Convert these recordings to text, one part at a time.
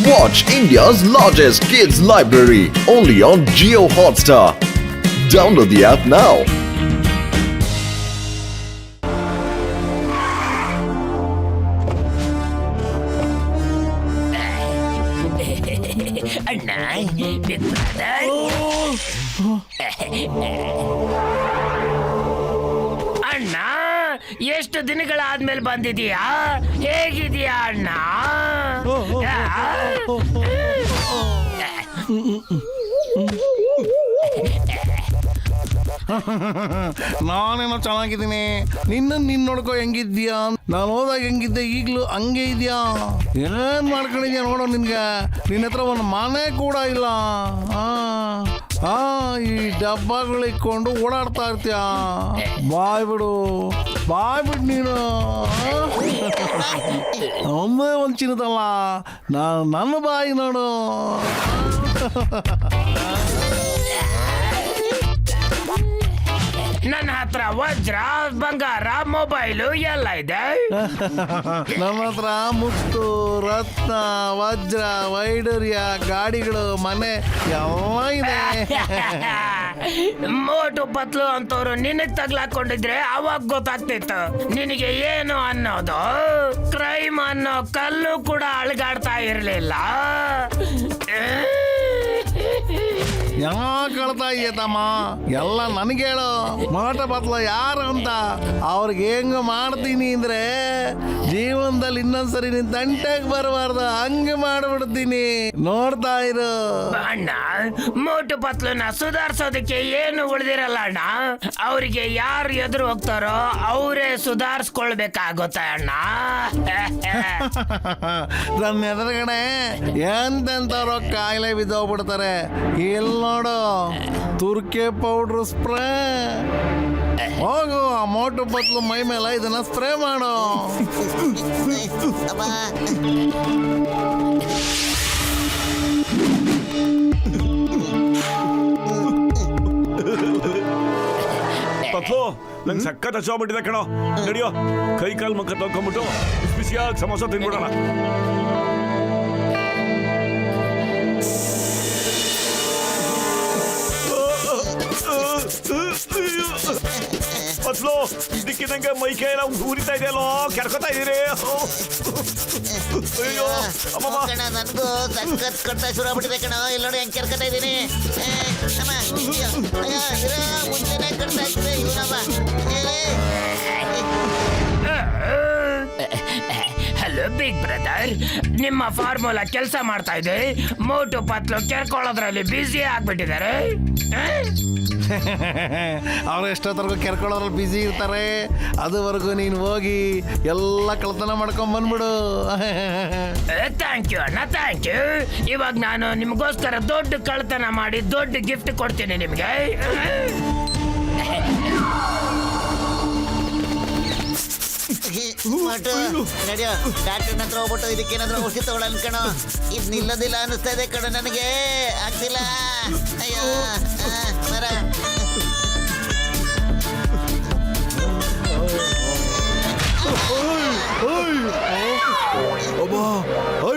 Watch India's largest kids library only on Jio Hotstar. Download the app now. ಅಣ್ಣ big brother ಅಣ್ಣ ಎಷ್ಟು ದಿನಗಳಾದ್ಮೇಲೆ ಬಂದಿದೀಯಾ ಹೇಗಿದೀಯಾ ಅಣ್ಣ ನಾನೇನೋ ಚೆನ್ನಾಗಿದ್ದೀನಿ. ನೀನ್ ನೋಡ್ಕೋ ಹೆಂಗಿದ್ಯಾ. ನಾನು ಹೋದಾಗ ಹೆಂಗಿದ್ದೆ ಈಗ್ಲೂ ಹಂಗೆ ಇದೆಯಾ. ಏನೇನ್ ಮಾಡ್ಕೊಂಡಿದ್ಯಾ ನೋಡೋ. ನಿನ್ಗೆ ನಿನ್ನ ಹತ್ರ ಒಂದು ಮನೆ ಕೂಡ ಇಲ್ಲ. ಈ ಡಬ್ಬಗಳು ಇಕ್ಕೊಂಡು ಓಡಾಡ್ತಾ ಇರ್ತೀಯ. ಬಾಯ್ಬಿಡು ನೀನು. ಒಮ್ಮೆ ಒಂದು ಚಿನ್ನದಲ್ಲ, ನನ್ನ ಬಾಯಿ ನೋಡು. ನನ್ನ ಹತ್ರ ವಜ್ರ ಬಂಗಾರ ಮೊಬೈಲು ಎಲ್ಲ ಇದೆ. ನಮ್ಮ ಹತ್ರ ಮುತ್ತು ರತ್ನ ವಜ್ರ ವೈಡೂರ್ಯ ಗಾಡಿಗಳು ಮನೆ ಎಲ್ಲ ಇದೆ. ಮೋಟು ಪತ್ಲು ಅಂತವ್ರು ನಿನಗ್ ತಗ್ಲಾಕೊಂಡಿದ್ರೆ ಅವಾಗ ಗೊತ್ತಾಗ್ತಿತ್ತು ನಿನಗೆ ಏನು ಅನ್ನೋದು. ಕ್ರೈಮ್ ಅನ್ನೋ ಕಲ್ಲು ಕೂಡ ಅಳಗಾಡ್ತಾ ಇರ್ಲಿಲ್ಲ. ಯಾಕೆ ಕಳ್ತಾ ಇದೆಯಮ್ಮ ಎಲ್ಲ ನನಗೆ ಹೇಳು. ಮಾಟ ಬತ್ಲ ಯಾರು ಅಂತ ಅವ್ರಿಗೆ ಹೆಂಗ ಮಾಡ್ತೀನಿ ಅಂದ್ರೆ ಜೀವನದಲ್ಲಿ ಇನ್ನೊಂದ್ಸರಿ ನಿನ್ ತಂಟೆಗೆ ಬರಬಾರ್ದು ಹಂಗೆ ಮಾಡ್ಬಿಡ್ತೀನಿ. ನೋಡ್ತಾ ಇರು ಅಣ್ಣ. ಮೋಟು ಪತ್ಲನ್ನ ಸುಧಾರ್ಸೋದಕ್ಕೆ ಏನು ಉಳಿದಿರಲ್ಲ ಅಣ್ಣ. ಅವ್ರಿಗೆ ಯಾರು ಎದುರು ಹೋಗ್ತಾರೋ ಅವರೇ ಸುಧಾರಿಸ್ಕೊಳ್ಬೇಕಾಗುತ್ತೆ ಅಣ್ಣ. ನನ್ನ ಎದುರುಗಡೆ ಎಂತೆಂತವ್ರು ಕಾಯಿಲೆ ಬಿದ್ದೋಗ್ಬಿಡ್ತಾರೆ. ಇಲ್ಲಿ ನೋಡು ತುರ್ಕೆ ಪೌಡ್ರ್ ಸ್ಪ್ರೇ. ಹೋಗು ಆ ಮೋಟು ಪತ್ಲು ಮೈ ಮೇಲೆ ಇದನ್ನ ಸ್ಪ್ರೇ ಮಾಡು. ಪತ್ಲು ನಂಗೆ ಸಖತ್ ಹಚ್ಚೋಗ್ಬಿಟ್ಟಿದೆ ಕಣೋ. ನಡಿಯೋ ಕೈ ಕಾಲು ಮುಖ ತೊಗೊಂಡ್ಬಿಟ್ಟು ಬಿಸಿಯಾಗಿ ಸಮೋಸ ತಿನ್ಬಿಡೋಣ. ಪತ್ಲು ಇದಕ್ಕಿದಂಗೆ ಮೈ ಕೈ ಎಲ್ಲ ಉರಿತಾ ಇದೆಯಲ್ಲೋ, ಕೆರ್ಕೋತಾ ಇದೀರಿ. ಅಯ್ಯೋ ಅಮ್ಮಮ್ಮ, ನನಗೂ ಸಖತ್ ಕಟ್ಟ ಶುರು ಆಗ್ಬಿಟ್ಟಿದೆ ಕಣ. ಇಲ್ಲಿ ನೋಡಿ ಹೆಂಗ್ ಕೆರ್ಕೋತಾ ಇದೀನಿ. ಮುಂಚೆನೆ ಕಟ್ತಾ ಇರ್ತದೆ ಇವನಮ್ಮ. ಹಲೋ ಬಿಗ್ ಬ್ರದರ್, ನಿಮ್ಮ ಫಾರ್ಮುಲಾ ಕೆಲಸ ಮಾಡ್ತಾ ಇದೆ. ಮೋಟು ಪತ್ಲು ಕೆರ್ಕೊಳ್ಳೋದ್ರಲ್ಲಿ ಬ್ಯುಸಿ ಆಗ್ಬಿಟ್ಟಿದ್ದಾರೆ. ಅವ್ರು ಎಷ್ಟೊತ್ತರೆಗೂ ಕೆರ್ಕೊಳ್ಳೋದ್ರಲ್ಲಿ ಬ್ಯುಸಿ ಇರ್ತಾರೆ. ಅದುವರೆಗೂ ನೀನು ಹೋಗಿ ಎಲ್ಲ ಕಳ್ತನ ಮಾಡ್ಕೊಂಡ್ ಬಂದ್ಬಿಡು. ಥ್ಯಾಂಕ್ ಯು ಅಣ್ಣ, ಥ್ಯಾಂಕ್ ಯು. ಇವಾಗ ನಾನು ನಿಮಗೋಸ್ಕರ ದೊಡ್ಡ ಕಳ್ತನ ಮಾಡಿ ದೊಡ್ಡ ಗಿಫ್ಟ್ ಕೊಡ್ತೀನಿ ನಿಮಗೆ. ನಡಿಯೋ ಡಾಕ್ಟರ್ ಹತ್ರ ಹೋಗ್ಬಿಟ್ಟು ಇದಕ್ಕೇನಾದ್ರೂ ಔಷಧಿ ತಗೊಳ ಅನ್ಕಣ. ಇದು ನಿಲ್ಲೋದಿಲ್ಲ ಅನಿಸ್ತಾ ಇದೆ ಕಣ ನನಗೆ. ಆಗ್ತಿಲ್ಲ. ಅಯ್ಯೋ ಮರ.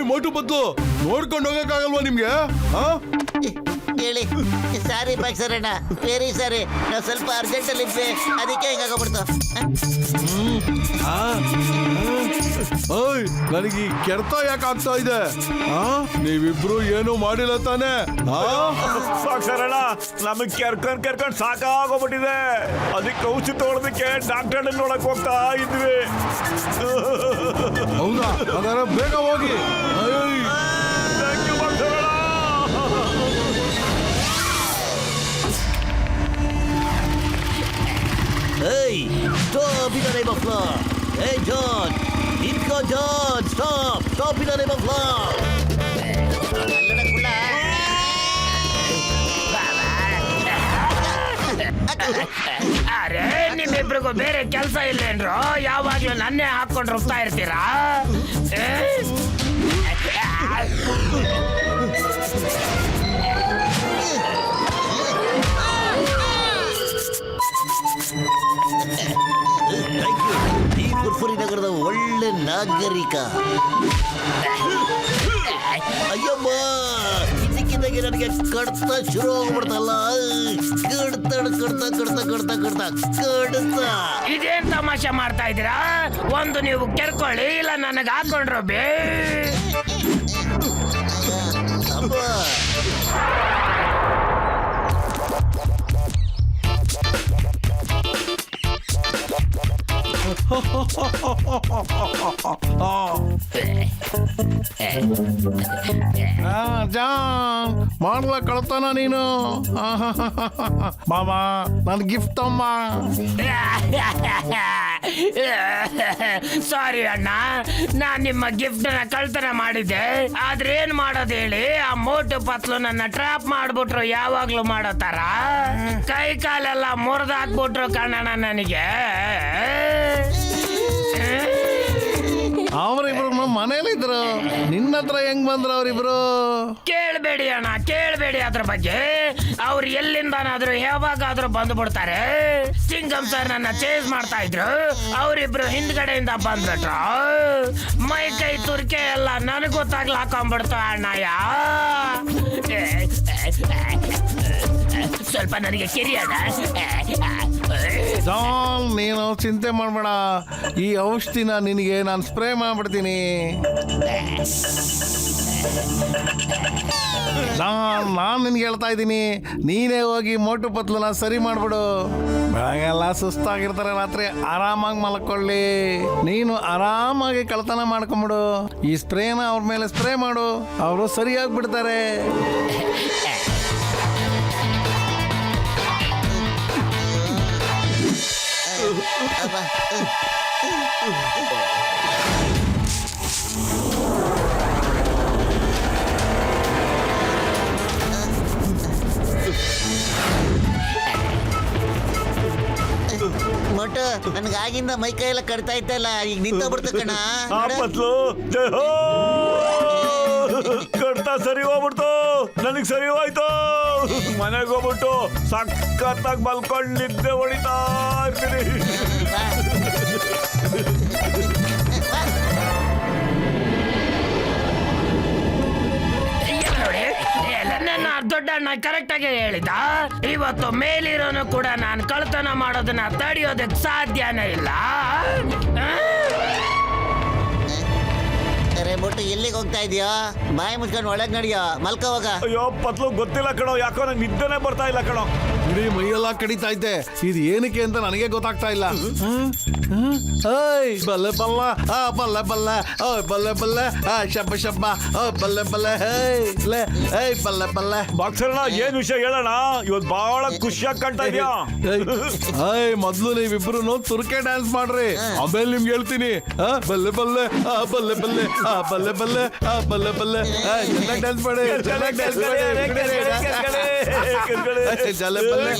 ಮೋಟು ಪತ್ಲು ನೋಡ್ಕೊಂಡು ಹೋಗಕ್ಕಾಗಲ್ವಾ ನಿಮ್ಗೆ? ಹೇಳಿ. ಸಾರಿ ಬಾಕ್ಸರಣ್ಣ, ವೆರಿ ಸಾರಿ. ನಾವು ಸ್ವಲ್ಪ ಅರ್ಜೆಂಟಲ್ಲಿ ಇದ್ವಿ, ಅದಕ್ಕೆ ಹಿಂಗಾಗ್ಬಿಡ್ತು. ನನಗೆ ಈ ಕೆರೆತ ಯಾಕೆ ಆಗ್ತಾ ಇದೆ? ನೀವಿಬ್ರು ಏನು ಮಾಡಿಲ್ಲ ತಾನೆ? ಸಾಕ್ಷರಣ್ಣ, ನಮಗ್ ಕೆರ್ಕೊಂಡ್ ಸಾಕಾಗೋಗ್ಬಿಟ್ಟಿದೆ. ಅದಕ್ಕೆ ಔಷಧಿ ತಗೊಳೋದಕ್ಕೆ ಡಾಕ್ಟರ್ ನೋಡಕ್ ಹೋಗ್ತಾ ಇದ್ವಿ. ಹೌದಾ? ಅದರ ಬೇಗ ಹೋಗಿ. Hey, stop in the name of law. Hey, John. Inko John, stop in the name of law. ಅರೆ, ನಿಮ್ಮಿಬ್ರಿಗೂ ಬೇರೆ ಕೆಲಸ ಇಲ್ಲೇನ್ರು? ಯಾವಾಗ್ಲೂ ನನ್ನೇ ಹಾಕೊಂಡು ಹೋಗ್ತಾ ಇರ್ತೀರಾ? ಈ ಪುರ್ಪುರಿ ನಗರದ ಒಳ್ಳೆ ನಾಗರಿಕ. ಅಯ್ಯಮ್ಮ ಇದಕ್ಕಿದ್ದಾಗೆ ನನಗೆ ಕಡ್ತ ಶುರು ಹೋಗ್ಬಿಡ್ತಲ್ಲ. ಕಡ್ತ ಇದೇನ್ ತಮಾಷೆ ಮಾಡ್ತಾ ಇದ್ದೀರಾ? ಒಂದು ನೀವು ಕೆರ್ಕೊಳ್ಳಿ, ಇಲ್ಲ ನನಗೆ ಹಾಕೊಂಡ್ರು ಬೇ. ಅಮ್ಮ ಜಾನ್ ಮಾಡ್ಲ ಕಳ್ತಾನ ನೀನು. ಮಾಮ ನನ್ ಗಿಫ್ಟ್ ಅಮ್ಮ. ಸಾರಿ ಅಣ್ಣ, ನಾನ್ ನಿಮ್ಮ ಗಿಫ್ಟ್ ನ ಕಳ್ತನ ಮಾಡಿದ್ದೆ. ಆದ್ರೆ ಏನ್ ಮಾಡೋದು ಹೇಳಿ, ಆ ಮೋಟು ಪತ್ಲು ನನ್ನ ಟ್ರಾಪ್ ಮಾಡ್ಬಿಟ್ರು, ಯಾವಾಗ್ಲೂ ಮಾಡೋ ತರ. ಕೈ ಕಾಲೆಲ್ಲ ಮುರಿದಾಕ್ಬಿಟ್ರು ಕಣ್ಣಣ್ಣ ನನಗೆ. ಅವ್ರಿಬ್ರು ನಮ್ಮ ಮನೇಲಿದ್ರು, ನಿನ್ನ ಹತ್ರ ಹೆಂಗ್ ಬಂದ್ರು ಅವ್ರಿಬ್ರು? ಕೇಳ್ಬೇಡಿ ಅಣ್ಣ, ಕೇಳ್ಬೇಡಿ ಅದ್ರ ಬಗ್ಗೆ. ಅವ್ರು ಎಲ್ಲಿಂದನಾದ್ರೂ ಯಾವಾಗಾದ್ರೂ ಬಂದ್ಬಿಡ್ತಾರೆ. ಸಿಂಗಮ್ ಸರ್ ನನ್ನ ಚೇಸ್ ಮಾಡ್ತಾ ಇದ್ರು, ಅವರಿಬ್ರು ಹಿಂದ್ಗಡೆಯಿಂದ ಬಂದ್ಬಿಟ್ರು. ಮೈ ಕೈ ತುರ್ಕೆ ಎಲ್ಲ ನನಗೂ ತಗ್ಲಾಕೊಂಡ್ಬಿಡ್ತು ಅಣ್ಣಯ್ಯ. ಸ್ವಲ್ಪ ನನಗೆ ಕಿರಿಯದ. ಜಾನ್ ನೀನು ಚಿಂತೆ ಮಾಡ್ಬೇಡ, ಈ ಔಷಧಿನ ನಿನಗೆ ನಾನು ಸ್ಪ್ರೇ ಮಾಡ್ಬಿಡ್ತೀನಿ. ನಾನು ನಿನ್ಗೆ ಹೇಳ್ತಾ ಇದ್ದೀನಿ, ನೀನೇ ಹೋಗಿ ಮೋಟು ಪತ್ಲನ ಸರಿ ಮಾಡ್ಬಿಡು. ಬೆಳಗ್ಗೆಲ್ಲ ಸುಸ್ತಾಗಿರ್ತಾರೆ, ರಾತ್ರಿ ಆರಾಮಾಗಿ ಮಲ್ಕೊಳ್ಳಿ. ನೀನು ಆರಾಮಾಗಿ ಕಳ್ತನ ಮಾಡ್ಕೊಂಬಿಡು. ಈ ಸ್ಪ್ರೇನ ಅವ್ರ ಮೇಲೆ ಸ್ಪ್ರೇ ಮಾಡು, ಅವರು ಸರಿಯಾಗಿ ಬಿಡ್ತಾರೆ. ಮೊಟ್ಟ ನನ್ಗಾಗಿಂದ ಮೈ ಕೈ ಎಲ್ಲ ಕಡ್ತಾ ಇತ್ತಲ್ಲ, ಈಗ ನಿಂತೋಗ್ಬಿಡ್ತು ಕಣ. ಪತ್ಲು ಕಡ್ತಾ ಸರಿ ಹೋಗ್ಬಿಡ್ತು, ನನಗ್ ಸರಿ ಹೋಯ್ತು. ಮನೆಗೆ ಹೋಗ್ಬಿಟ್ಟು ಸಖತ್ತಾಗಿ ಮಲ್ಕೊಂಡು ನಿದ್ದೆ ಹೊಡಿತಾ ಇರ್ತೀನಿ. ನನ್ನ ದೊಡ್ಡಣ್ಣ ಕರೆಕ್ಟ್ ಆಗಿ ಹೇಳಿದ. ಇವತ್ತು ಮೇಲಿರೋನು ಕೂಡ ನಾನು ಕಳ್ತನ ಮಾಡೋದನ್ನ ತಡೆಯೋದಕ್ಕೆ ಸಾಧ್ಯನೇ ಇಲ್ಲ. ಮೊಟ್ಟು ಎಲ್ಲಿಗೆ ಹೋಗ್ತಾ ಇದೆಯೋ? ಬಾಯಿ ಮುಚ್ಕೊಂಡು ಒಳಗ್ ನಡಿಯೋ, ಮಲ್ಕ ಹೋಗ. ಅಯ್ಯೋ ಪತ್ಲು ಗೊತ್ತಿಲ್ಲ ಕಣೋ, ಯಾಕೋ ನಂಗೆ ನಿದ್ದೆನೆ ಬರ್ತಾ ಇಲ್ಲ ಕಣೋ. ಇಡೀ ಮೈಯೆಲ್ಲ ಕಡಿತಾ ಇದ್ದೆ, ಇದು ಏನಕ್ಕೆ ಅಂತ ನನಗೆ ಗೊತ್ತಾಗ್ತಾ ಇಲ್ಲ. ಬಲ್ಲೆ ಬಲ್ಲ, ಬಲ್ಲೆ ಬಲ್ಲ, ಬಲ್ಲೆ ಬಲ್ಲೆ, ಶಬ್ಬ ಶಬ್ಬ, ಬಲ್ಲೆ ಬಲ್ಲೆ, ಬಲ್ಲೆ ಬಲ್ಲೆ. ಬಾಕ್ಸರ್ಣ ಏನ್ ವಿಷಯ ಹೇಳೋಣ? ಇವತ್ತು ಬಹಳ ಖುಷಿಯಾಗಿ ಕಾಣ್ತಾ ಇದೆಯಾ? ಮೊದ್ಲು ನೀವಿಬ್ರು ತುರ್ಕೆ ಡ್ಯಾನ್ಸ್ ಮಾಡ್ರಿ, ಆಮೇಲೆ ನಿಮ್ಗೆ ಹೇಳ್ತೀನಿ. ಬಲ್ಲೆ ಬಲ್ಲೆ, ಬಲ್ಲೆ ಬಲ್ಲೆ, ಬಲ್ಲೆ ಬಲ್ಲೆ, ಬಲ್ಲೆ ಬಲ್ಲೆ. ಚೆನ್ನಾಗಿ ಡ್ಯಾನ್ಸ್ ಮಾಡಿ, ಚೆನ್ನಾಗಿ ಡ್ಯಾನ್ಸ್ ಮಾಡಿ. ಜಲೆ ಬಲ್ಲೆ,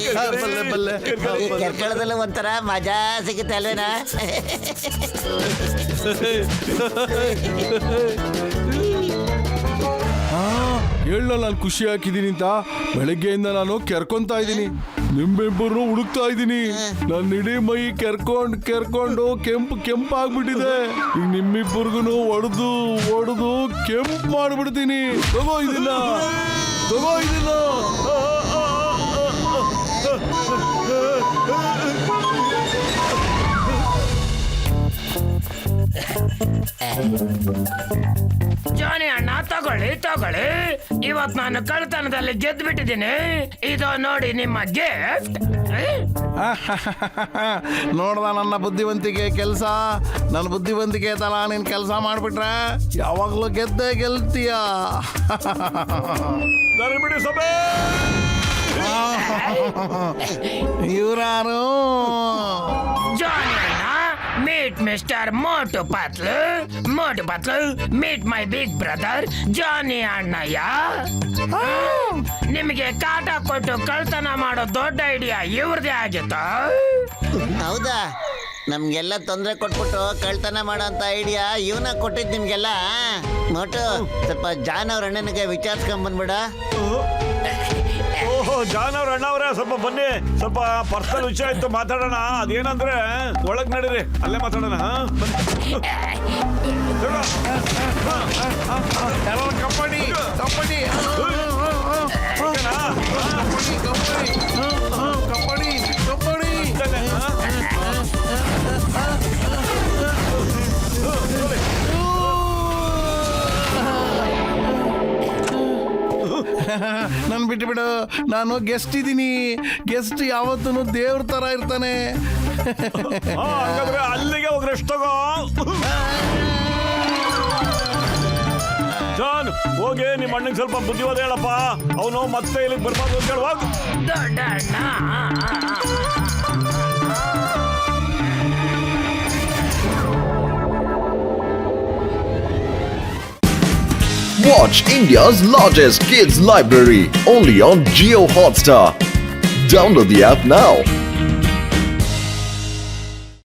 ಬಲ್ಲೆ ಬಲ್ಲೆ. ಕೆರ್ಕಳದಲ್ಲೂ ಒಂಥರ ಮಜಾ ಸಿಗುತ್ತೆ ಅಲ್ವೇನಾ? ಹೇಳ ನಾನು ಖುಷಿ ಹಾಕಿದ್ದೀನಿ ಅಂತ. ಬೆಳಗ್ಗೆಯಿಂದ ನಾನು ಕೆರ್ಕೊಂತಾ ಇದ್ದೀನಿ, ನಿಮ್ಮಿಬ್ಬರು ಹುಡುಕ್ತಾ ಇದ್ದೀನಿ. ನನ್ನ ಇಡೀ ಮೈ ಕೆರ್ಕೊಂಡು ಕೆಂಪು ಆಗ್ಬಿಟ್ಟಿದೆ. ಈಗ ನಿಮ್ಮಿಬ್ಬರಿಗೂ ಹೊಡೆದು ಕೆಂಪು ಮಾಡ್ಬಿಡ್ತೀನಿ. ತಗೋ ಇದನ್ನ. ಜಾನಿ ಅಣ್ಣ, ತಗೊಳ್ಳಿ. ಇವತ್ ನಾನು ಕಳ್ತನದಲ್ಲಿ ಗೆದ್ದು ಬಿಟ್ಟಿದ್ದೀನಿ. ಇದು ನೋಡಿ ನಿಮ್ಮ ಗಿಫ್ಟ್. ನೋಡ್ದ ನನ್ನ ಬುದ್ಧಿವಂತಿಕೆ ಕೆಲಸ. ನನ್ನ ಬುದ್ಧಿವಂತಿಕೆ ತಲ ನೀನ್ ಕೆಲಸ ಮಾಡ್ಬಿಟ್ರೆ ಯಾವಾಗ್ಲೂ ಗೆಲ್ತೀಯ. ಬಿಡಿ ಸಭೆ. ಇವರಾರು? ಜಾನಿ ಅಣ್ಣ, meet Mr. Motu Patlu, meet my big brother ಜಾನಿ ಅಣ್ಣಯ್ಯ. ನಿಮಗೆ ಕಾಟ ಕೊಟ್ಟು ಕಳ್ತನ ಮಾಡೋ ದೊಡ್ಡ ಐಡಿಯಾ ಇವ್ರದೇ ಆಗಿತ್ತು. ಹೌದಾ? ನಮ್ಗೆಲ್ಲ ತೊಂದರೆ ಕೊಟ್ಬಿಟ್ಟು ಕಳ್ತನ ಮಾಡೋ ಅಂತ ಐಡಿಯಾ ಇವನ ಕೊಟ್ಟಿದ್ ನಿಮ್ಗೆಲ್ಲ. ಮೊಟ್ಟು ಸ್ವಲ್ಪ ಜಾನ್ ಅವ್ರ ಅಣ್ಣನಿಗೆ ವಿಚಾರಿಸ್ಕೊಂಡ್ ಬಂದ್ಬಿಡ. ಓಹೋ, ಜಾನ್ ಅವ್ರ ಅಣ್ಣ ಅವ್ರೆ, ಸ್ವಲ್ಪ ಬನ್ನಿ. ಸ್ವಲ್ಪ ಪರ್ಸನಲ್ ವಿಷಯ ಇತ್ತು, ಮಾತಾಡೋಣ. ಅದೇನಂದ್ರೆ ಒಳಗ್ ನಡೀರಿ, ಅಲ್ಲೇ ಮಾತಾಡೋಣ. ಕಂಪನಿ ಕಬಡ್ಡಿ ಕಬಡ್ಡಿ ಕಬಡ್ಡಿ ನನ್ ಬಿಟ್ಟು ಬಿಡು, ನಾನು ಗೆಸ್ಟ್ ಇದ್ದೀನಿ. ಗೆಸ್ಟ್ ಯಾವತ್ತೂ ದೇವ್ರ ತರ ಇರ್ತಾನೆ. ಹಾಗಾದ್ರೆ ಅಲ್ಲಿಗೆ ಹೋಗ್ರೆ ಎಷ್ಟೋಗೋ ಜಾನ್, ಹೋಗಿ ನಿಮ್ಮ ಅಣ್ಣಂಗೆ ಸ್ವಲ್ಪ ಬುದ್ಧಿವಾದ ಹೇಳಪ್ಪ. ಅವನು ಮತ್ತೆ ಇಲ್ಲಿಗೆ ಬರ್ಬಾರ್ದು ಅಂತ ಹೇಳುವಾಗ ದೊಡ್ಡಣ್ಣ Watch India's largest kids library only on Geo Hotstar. Download the app now.